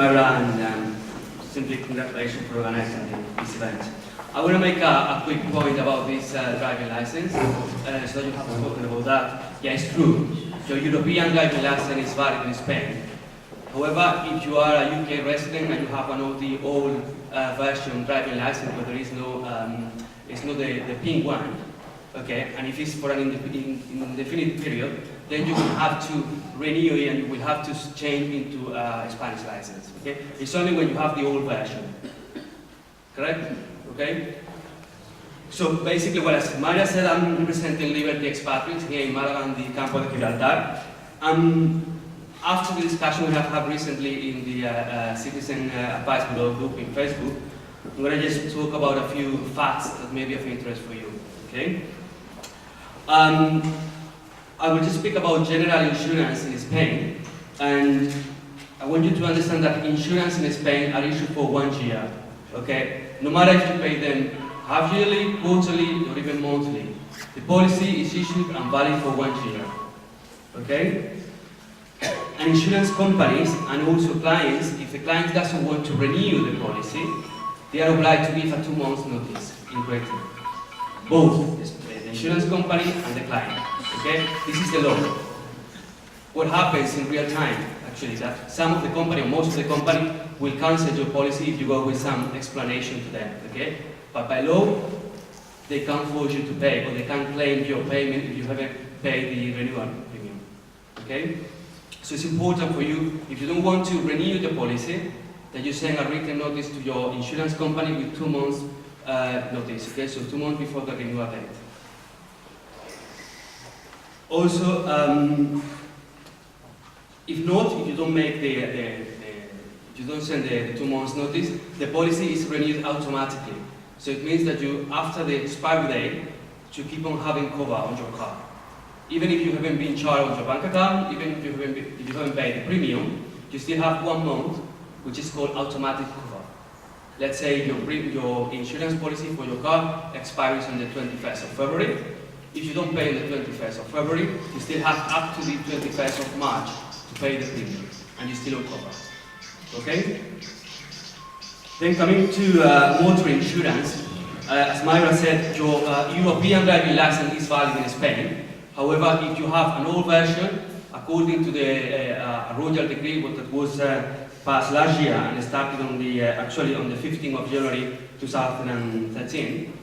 Myra, and simply congratulations for organizing this event. I want to make a quick point about this driving license, so you have spoken about that. Yeah, it's true. Your European driving license is valid in Spain. However, if you are a UK resident and you have an old version driving license, but there is no, it's not the pink one, okay, and if it's for an indefinite period, then you will have to renew it and you will have to change into a Spanish license, okay? It's only when you have the old version, correct? Okay? So basically what Maria said, I'm representing Liberty Expatriates here in Malaga and the Campo de Gibraltar. After the discussion we have had recently in the Citizen Advice Bureau group in Facebook, I'm going to just talk about a few facts that may be of interest for you, okay? I will just speak about general insurance in Spain, and I want you to understand that insurance in Spain are issued for 1 year, okay? No matter if you pay them half yearly, quarterly, or even monthly. The policy is issued and valid for 1 year, okay? And insurance companies and also clients, if the client doesn't want to renew the policy, they are obliged to give a 2 months notice in writing. Both the insurance company and the client, okay? This is the law. What happens in real time, actually, that some of the company, or most of the company, will cancel your policy if you go with some explanation to them, okay? But by law, they can't force you to pay, or they can't claim your payment if you haven't paid the renewal premium, okay? So it's important for you, if you don't want to renew the policy, that you send a written notice to your insurance company with 2 months notice, okay? So 2 months before the renewal date. Also, if you don't make if you don't send the 2 months notice, the policy is renewed automatically. So it means that you, after the expiry date, you keep on having cover on your car. Even if you haven't been charged on your bank account, even if you haven't paid the premium, you still have 1 month, which is called automatic cover. Let's say your insurance policy for your car expires on the 21st of February. If you don't pay on the 21st of February, you still have up to the 21st of March to pay the premium, and you still on cover. Okay? Then coming to motor insurance, as Myra said, your European driving license is valid in Spain. However, if you have an old version, according to the royal decree that was passed last year and started on the actually on the 15th of January 2013,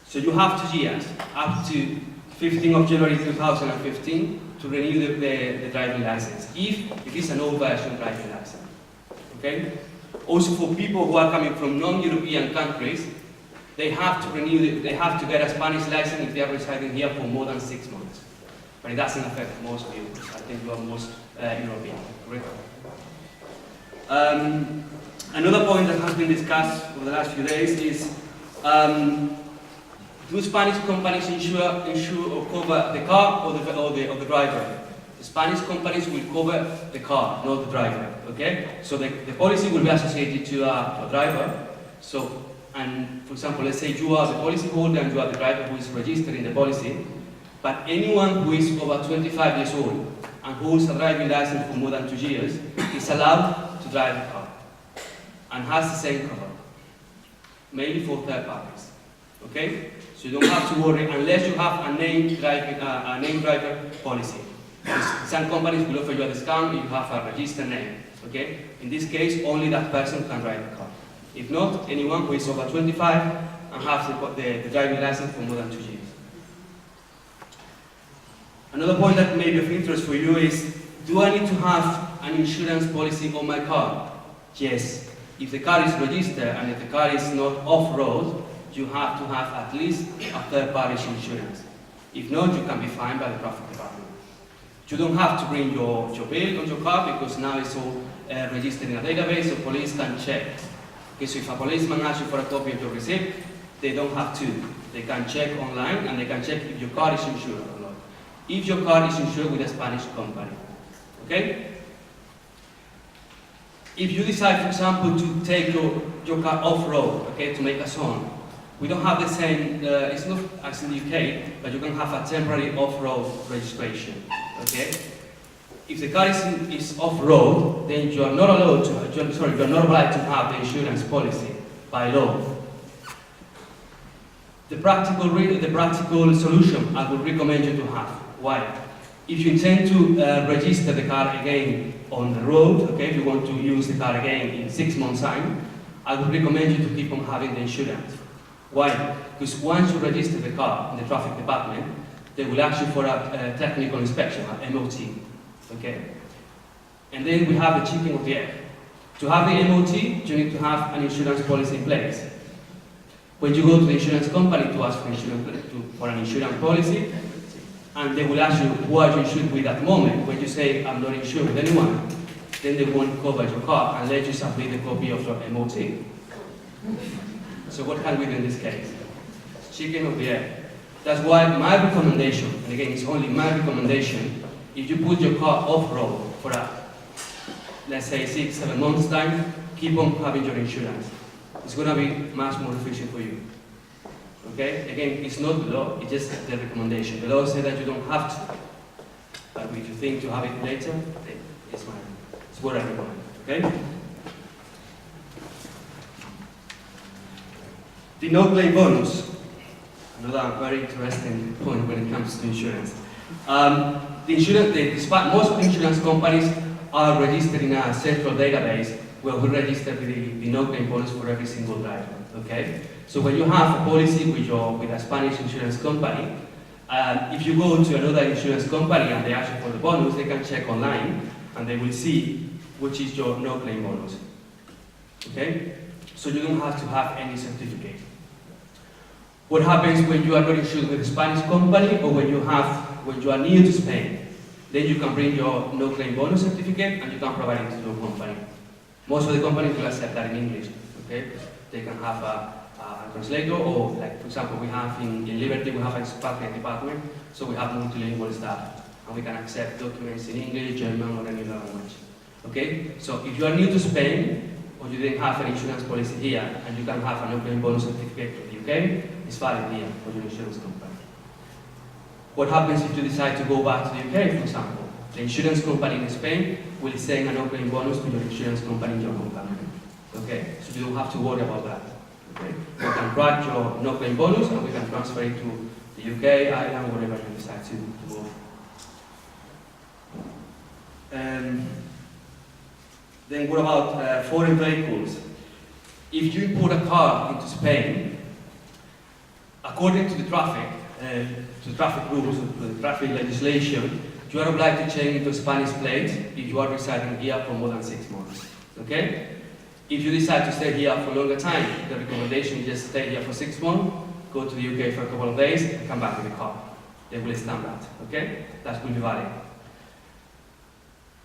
so you have 2 years up to 15th of January 2015 to renew the driving license if it is an old version driving license. Okay. Also, for people who are coming from non-European countries, they have to renew. They have to get a Spanish license if they are residing here for more than 6 months. But it doesn't affect most of you. I think you are most European, correct? Another point that has been discussed over the last few days is do Spanish companies insure or cover the car or the driver? The Spanish companies will cover the car, not the driver. Okay? So the policy will be associated to a driver. So, and for example, let's say you are the policy holder and you are the driver who is registered in the policy. But anyone who is over 25 years old and holds a driving license for more than 2 years is allowed to drive the car and has the same cover, mainly for third parties. Okay? So you don't have to worry unless you have a named driver policy. Some companies will offer you a discount if you have a registered name. Okay? In this case, only that person can drive the car. If not, anyone who is over 25 and has the driving license for more than 2 years. Another point that may be of interest for you is, do I need to have an insurance policy on my car? Yes. If the car is registered and if the car is not off-road, you have to have at least a third-party insurance. If not, you can be fined by the traffic department. You don't have to bring your bill on your car because now it's all registered in a database, so police can check. Okay, so if a policeman asks you for a copy of your receipt, they don't have to. They can check online and they can check if your car is insured or not. If your car is insured with a Spanish company. Okay? If you decide, for example, to take your car off-road, okay, to make a zone, we don't have the same, it's not as in the UK, but you can have a temporary off-road registration, okay? if the car is off-road, then you are not allowed to, you are not obliged to have the insurance policy by law. The practical solution I would recommend you to have. Why? If you intend to register the car again on the road, okay, if you want to use the car again in 6 months' time, I would recommend you to keep on having the insurance. Why? Because once you register the car in the traffic department, they will ask you for a technical inspection, an MOT. Okay? And then we have the chicken or the egg. To have the MOT, you need to have an insurance policy in place. When you go to the insurance company to ask for an insurance policy, and they will ask you who are you insured with at the moment, when you say I'm not insured with anyone, then they won't cover your car unless you submit a copy of your MOT. So what can we do in this case? Chicken or the egg? That's why my recommendation, and again it's only my recommendation, if you put your car off-road for let's say 6-7 months time, keep on having your insurance. It's going to be much more efficient for you. Okay? Again, it's not the law, it's just the recommendation. The law says that you don't have to. But if you think to have it later, then it's what I recommend. Okay? The no-claim bonus. Another very interesting point when it comes to insurance. Most of the insurance companies are registered in a central database where we register the no-claim bonus for every single driver. Okay? So when you have a policy with a Spanish insurance company, if you go to another insurance company and they ask you for the bonus, they can check online and they will see which is your no-claim bonus. Okay? So you don't have to have any certificate. What happens when you are not insured with a Spanish company or when you are new to Spain? Then you can bring your no-claim bonus certificate and you can provide it to your company. Most of the companies will accept that in English. Okay? They can have a translator, or like for example we have in Liberty we have an expatriate department, so we have multilingual staff and we can accept documents in English, German or any other language. Okay? So if you are new to Spain or you didn't have an insurance policy here and you can have a no-claim bonus certificate from the UK, it's valid here for your insurance company. What happens if you decide to go back to the UK, for example? The insurance company in Spain will send a no-claim bonus to your insurance company in your company. Okay? So you don't have to worry about that. Okay? You can write your no-claim bonus and we can transfer it to the UK, Ireland, whatever you decide to go. Then what about foreign vehicles? If you import a car into Spain, according to the traffic rules, to the traffic legislation, you are obliged to change into a Spanish plate if you are residing here for more than 6 months. Okay? If you decide to stay here for a longer time, the recommendation is just stay here for 6 months, go to the UK for a couple of days, and come back with the car. They will stamp that. Okay? That will be valid.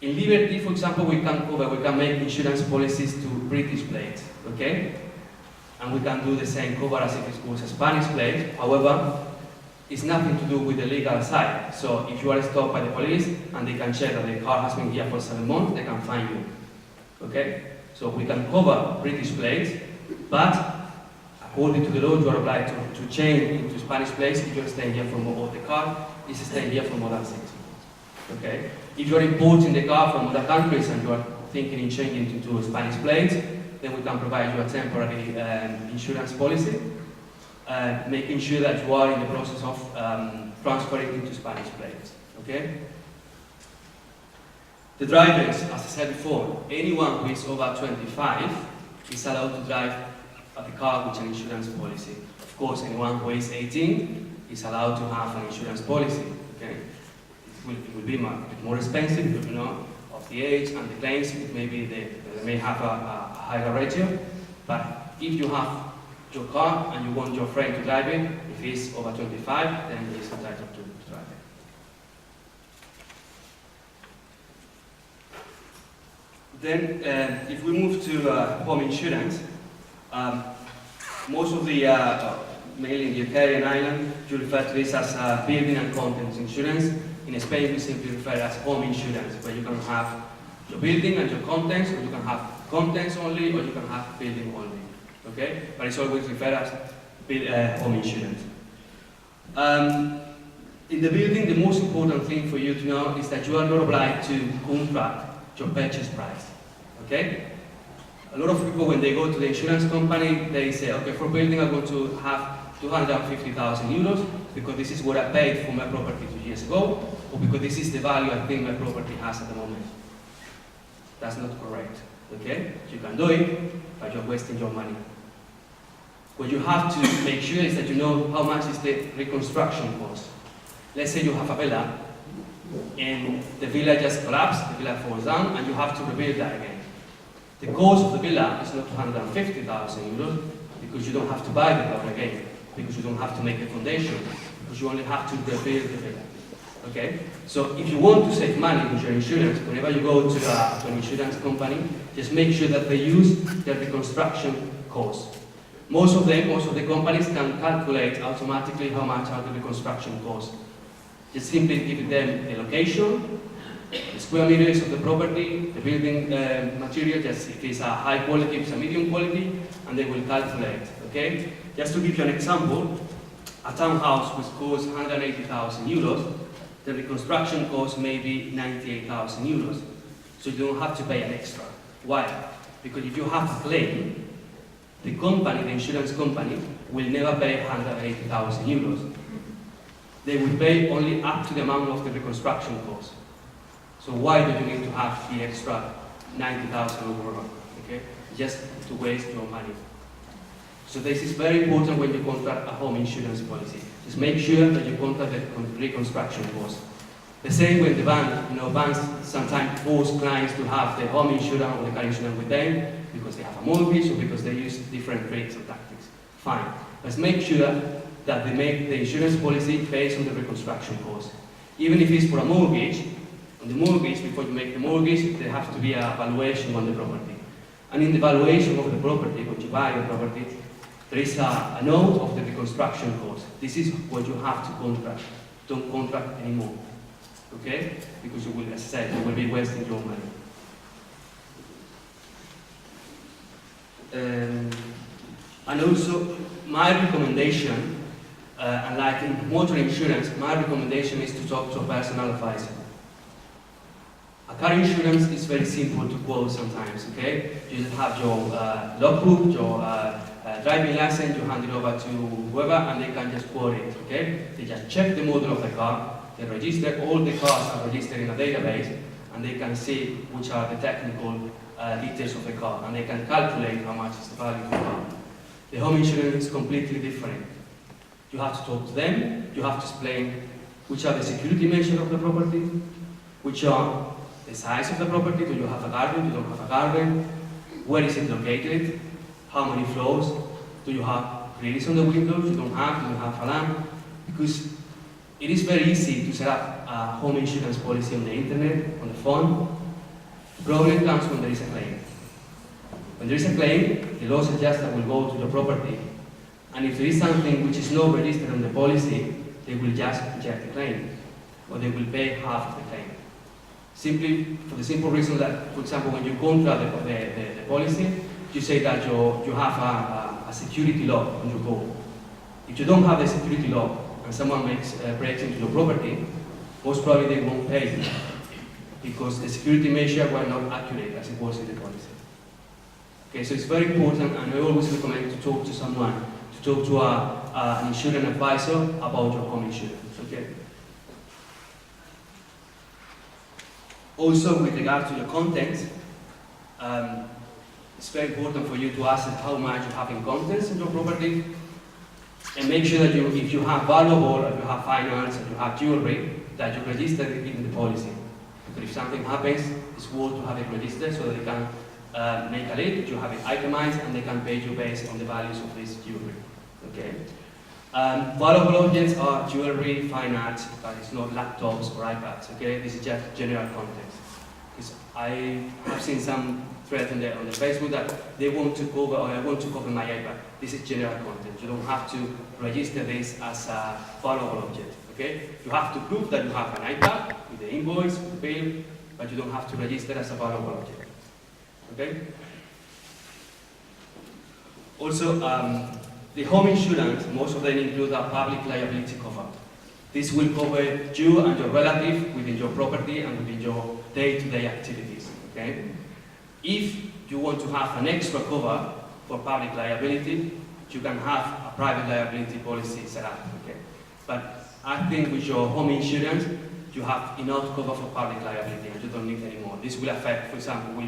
In Liberty, for example, we can make insurance policies to British plates. Okay? And we can do the same cover as if it was a Spanish plate. However, it's nothing to do with the legal side. So if you are stopped by the police and they can check that the car has been here for 7 months, they can fine you. Okay? So we can cover British plates, but according to the law, you are obliged to change into Spanish plates if you are staying here for more, or the car is staying here for more than 6 months. Okay? If you are importing the car from other countries and you are thinking in changing into a Spanish plate, then we can provide you a temporary insurance policy, making sure that you are in the process of transferring into Spanish plates. Okay? The drivers, as I said before, anyone who is over 25 is allowed to drive the car with an insurance policy. Of course, anyone who is 18 is allowed to have an insurance policy. Okay? It will be more expensive because, you know, of the age and the claims. Maybe they may have a higher ratio, but if you have your car and you want your friend to drive it, if he's over 25, then he's entitled to drive it. Then, if we move to home insurance, most of the, mainly in the UK and Ireland, you refer to this as building and contents insurance. In Spain, we simply refer as home insurance, where you can have your building and your contents, or you can have contents only, or you can have building only. Okay? But it's always referred as home insurance. In the building, the most important thing for you to know is that you are not obliged to contract your purchase price. Okay? A lot of people, when they go to the insurance company, they say, okay, for building I'm going to have 250,000 euros because this is what I paid for my property 2 years ago, or because this is the value I think my property has at the moment. That's not correct. Okay? You can do it, but you're wasting your money. What you have to make sure is that you know how much is the reconstruction cost. Let's say you have a villa, and the villa just collapsed, the villa falls down, and you have to rebuild that again. The cost of the villa is not 250,000 euros, because you don't have to buy the villa again, because you don't have to make a foundation, because you only have to rebuild the villa. Okay? So if you want to save money with your insurance, whenever you go to an insurance company, just make sure that they use the reconstruction cost. Most of the companies can calculate automatically how much are the reconstruction costs. Just simply give them the location, the square meters of the property, the building material, just if it's a high quality, if it's a medium quality, and they will calculate. Okay? Just to give you an example, a townhouse which costs 180,000 euros, the reconstruction cost may be 98,000 euros. So you don't have to pay an extra. Why? Because if you have a claim, the company, the insurance company, will never pay 180,000 euros. They will pay only up to the amount of the reconstruction cost. So why do you need to have the extra 90,000 overall? Okay? Just to waste your money. So this is very important when you contract a home insurance policy. Just make sure that you contract the reconstruction cost. The same with the bank. Banks sometimes force clients to have the home insurance or the car insurance with them because they have a mortgage or because they use different rates or tactics. Fine. But make sure that they make the insurance policy based on the reconstruction cost. Even if it's for a mortgage, on the mortgage, before you make the mortgage, there has to be a valuation on the property. And in the valuation of the property, when you buy the property, there is a note of the reconstruction cost. This is what you have to contract. Don't contract anymore. Okay? Because you will, as I said, you will be wasting your money. And also, my recommendation, unlike in motor insurance, my recommendation is to talk to a personal advisor. A car insurance is very simple to quote sometimes, okay? You just have your logbook, your driving license, you hand it over to whoever, and they can just quote it, okay? They just check the model of the car, they register, all the cars are registered in a database, and they can see which are the technical details of the car, and they can calculate how much is the value of the car. The home insurance is completely different. You have to talk to them, you have to explain which are the security measures of the property, which are the size of the property, do you have a garden, you don't have a garden, where is it located, how many floors, do you have grills on the windows, you don't have a lamp, because it is very easy to set up a home insurance policy on the internet, on the phone. The problem comes when there is a claim. When there is a claim, the loss adjuster will go to the property, and if there is something which is not registered on the policy, they will just reject the claim, or they will pay half of the claim. Simply for the simple reason that, for example, when you contract the policy, you say that you have a security lock on your door. If you don't have the security lock and someone breaks into your property, most probably they won't pay you because the security measures were not accurate as it was in the policy. Okay, so it's very important, and I always recommend to talk to someone, to talk to an insurance advisor about your home insurance. Okay. Also, with regard to your contents, it's very important for you to assess how much you have in contents in your property, and make sure that if you have valuable, if you have finance, if you have jewelry, that you register it in the policy. Because if something happens, it's worth to have it registered so that they can make a list, you have it itemized, and they can pay you based on the values of this jewelry. Okay. Valuable objects are jewelry, fine art, but it's not laptops or iPads. Okay, this is just general context. Because I have seen some thread on the Facebook that they want to cover, or I want to cover my iPad. This is general content. You don't have to register this as a valuable object. Okay, you have to prove that you have an iPad with the invoice, with the bill, but you don't have to register as a valuable object. Okay. Also, the home insurance, most of them include a public liability cover. This will cover you and your relative within your property and within your day-to-day activities. Okay? If you want to have an extra cover for public liability, you can have a private liability policy set up. Okay? But I think with your home insurance, you have enough cover for public liability and you don't need any more. This will affect, for example,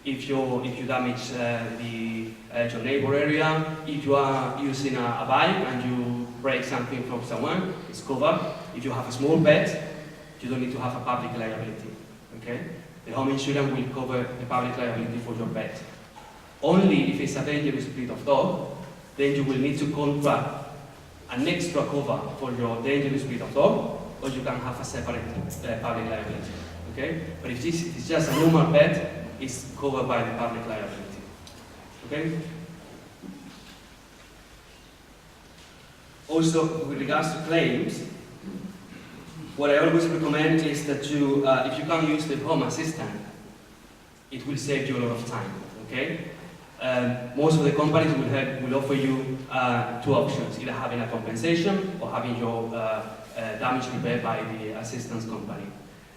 if you damage your neighbor area, if you are using a bike and you break something from someone, it's covered. If you have a small pet, you don't need to have a public liability. Okay? The home insurance will cover the public liability for your pet. Only if it's a dangerous breed of dog, then you will need to contract an extra cover for your dangerous breed of dog, or you can have a separate public liability. Okay? But if it's just a normal pet, it's covered by the public liability. Okay? Also, with regards to claims, what I always recommend is that you, if you can use the home assistant, it will save you a lot of time. Okay? Most of the companies will offer you two options, either having a compensation or having your damage repaired by the assistance company.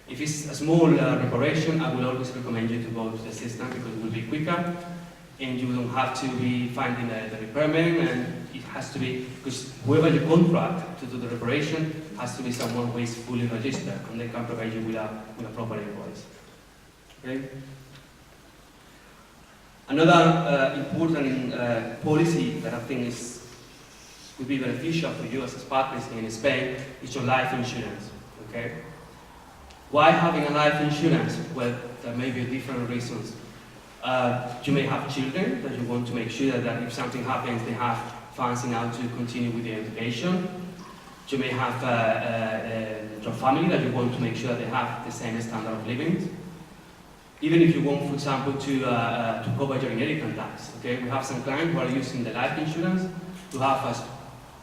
If it's a small reparation, I will always recommend you to go to the assistant because it will be quicker and you don't have to be finding the repairman, and it has to be, because whoever you contract to do the reparation has to be someone who is fully registered and they can provide you with a proper invoice. Okay? Another important policy that I think would be beneficial for you as a partner in Spain is your life insurance. Okay? Why having a life insurance? Well, there may be different reasons. You may have children that you want to make sure that if something happens, they have funds in order to continue with their education. You may have your family that you want to make sure they have the same standard of living. Even if you want, for example, to cover your inheritance tax. Okay, we have some clients who are using the life insurance to have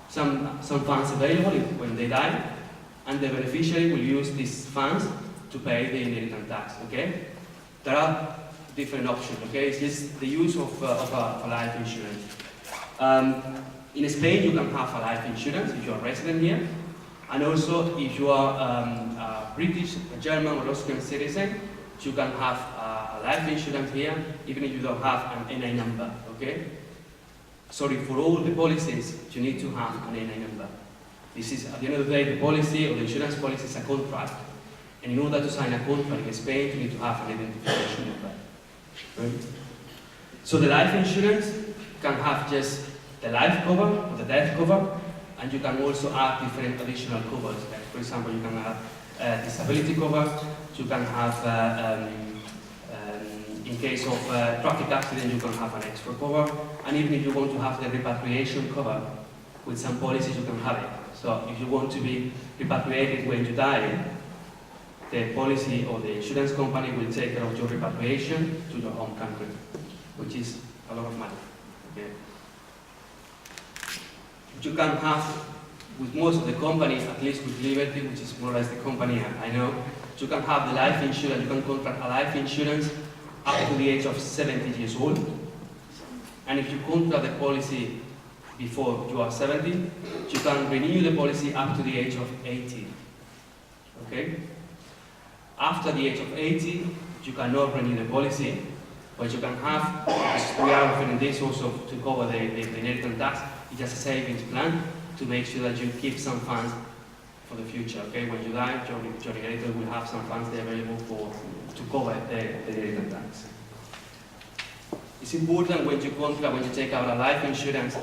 some funds available when they die, and the beneficiary will use these funds to pay the inheritance tax. Okay, there are different options. Okay, it's just the use of a life insurance. In Spain, you can have a life insurance if you are a resident here, and also if you are a British, a German, or Austrian citizen, you can have a life insurance here, even if you don't have an NI number. Okay. Sorry, for all the policies, you need to have an NI number. This is, at the end of the day, the policy or the insurance policy is a contract. And in order to sign a contract in Spain, you need to have an identification number. Right? So the life insurance can have just the life cover or the death cover, and you can also add different additional covers. Like, for example, you can have disability cover, you can have, in case of traffic accident, you can have an extra cover, and even if you want to have the repatriation cover, with some policies you can have it. So if you want to be repatriated when you die, the policy or the insurance company will take care of your repatriation to your home country, which is a lot of money. Okay. You can have, with most of the companies, at least with Liberty, which is more or less the company I know, you can have the life insurance, you can contract a life insurance up to the age of 70 years old. And if you contract the policy before you are 70, you can renew the policy up to the age of 80. Okay? After the age of 80, you cannot renew the policy, but you can have, as we are offering this also to cover the inheritance tax, it's just a savings plan to make sure that you keep some funds for the future. Okay? When you die, your inheritor will have some funds there available to cover the inheritance tax. It's important when you contract, when you take out a life insurance,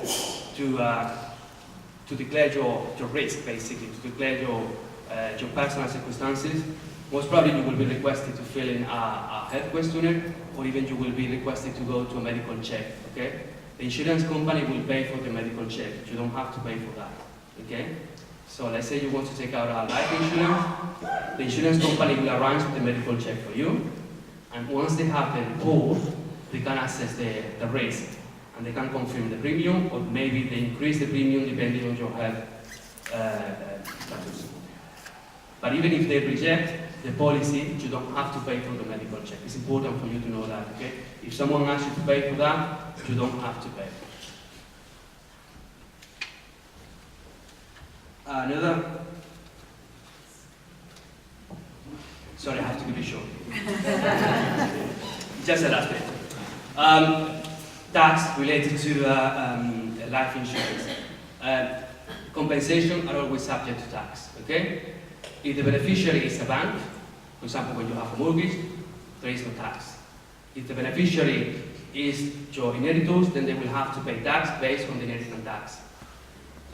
to declare your risk, basically, to declare your personal circumstances. Most probably you will be requested to fill in a health questionnaire, or even you will be requested to go to a medical check. Okay? The insurance company will pay for the medical check. You don't have to pay for that. Okay? So let's say you want to take out a life insurance, the insurance company will arrange the medical check for you, and once they have the report, they can assess the risk, and they can confirm the premium, or maybe they increase the premium depending on your health status. But even if they reject the policy, you don't have to pay for the medical check. It's important for you to know that. Okay? If someone asks you to pay for that, you don't have to pay. Another Sorry, I have to keep it short. Just the last bit. Tax related to life insurance. Compensation are always subject to tax, okay? If the beneficiary is a bank, for example, when you have a mortgage, there is no tax. If the beneficiary is your inheritors, then they will have to pay tax based on the inheritance tax.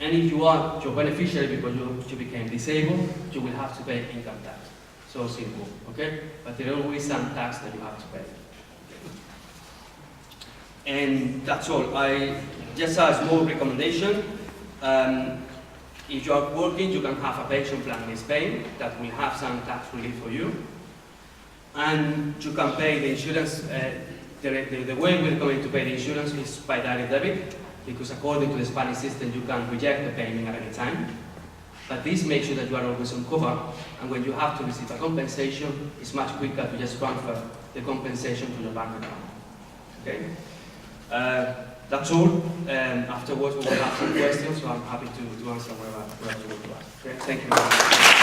And if you are your beneficiary because you became disabled, you will have to pay income tax. So simple, okay? But there is always some tax that you have to pay. And that's all. I just a small recommendation. If you are working, you can have a pension plan in Spain that will have some tax relief for you. And you can pay the insurance. The way we're going to pay the insurance is by direct debit, because according to the Spanish system, you can reject the payment at any time. But this makes sure that you are always on cover, and when you have to receive a compensation, it's much quicker to just transfer the compensation to your bank account. Okay? That's all. Afterwards, we will have some questions, so I'm happy to answer whatever you want to ask. Okay? Thank you very much.